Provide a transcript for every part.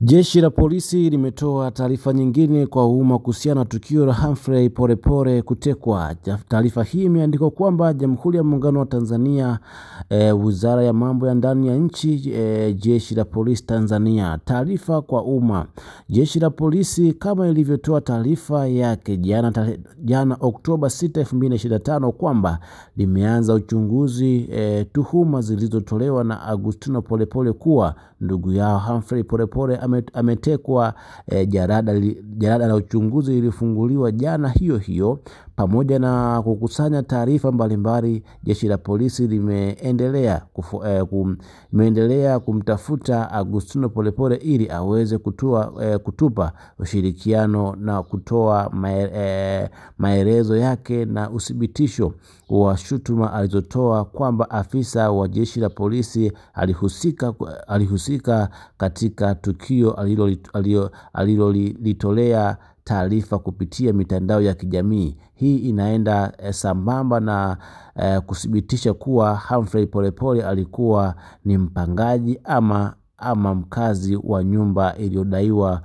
Jeshi la polisi limetoa taarifa nyingine kwa umma kuhusiana na tukio la Humphrey Polepole kutekwa. Taarifa hii imeandikwa kwamba Jamhuri ya Muungano wa Tanzania, Wizara ya Mambo ya Ndani ya Nchi, Jeshi la Polisi Tanzania. Taarifa kwa umma. Jeshi la polisi kama ilivyotoa taarifa yake jana Oktoba 6, 2025 kwamba limeanza uchunguzi tuhuma zilizotolewa na Agustino Polepole kuwa ndugu yao Humphrey Polepole ametekwa. Jalada la uchunguzi lilifunguliwa jana hiyo pamoja na kukusanya taarifa mbalimbali. Jeshi la polisi limeendelea kumtafuta Agustino Polepole ili aweze kutupa ushirikiano na kutoa maelezo yake na uthibitisho wa shutuma alizotoa kwamba afisa wa jeshi la polisi alihusika katika tukio alilolitolea taarifa kupitia mitandao ya kijamii. Hii inaenda sambamba na kuthibitisha kuwa Humphrey Polepole alikuwa ni mpangaji ama mkazi wa nyumba iliyodaiwa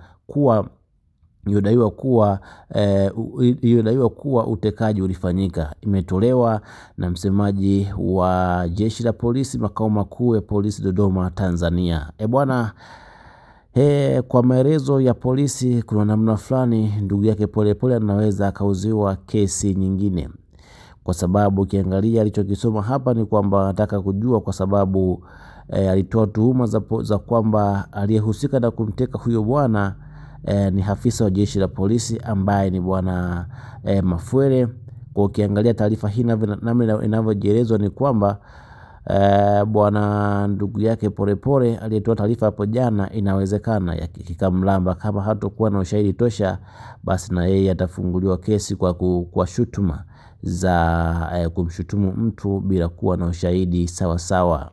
kuwa utekaji ulifanyika. Imetolewa na msemaji wa Jeshi la Polisi makao makuu ya polisi Dodoma, Tanzania. Kwa maelezo ya polisi, kuna namna fulani ndugu yake Polepole anaweza akauziwa kesi nyingine, kwa sababu ukiangalia alichokisoma hapa ni kwamba anataka kujua, kwa sababu alitoa tuhuma za kwamba aliyehusika na kumteka huyo bwana ni afisa wa jeshi la polisi ambaye ni bwana Mafwele. Kwa ukiangalia taarifa hii namna inavyojielezwa ni kwamba bwana ndugu yake Polepole aliyetoa taarifa hapo jana, inawezekana kikamlamba kama hatakuwa na ushahidi tosha, basi na yeye atafunguliwa kesi kwa shutuma za kumshutumu mtu bila kuwa na ushahidi sawa.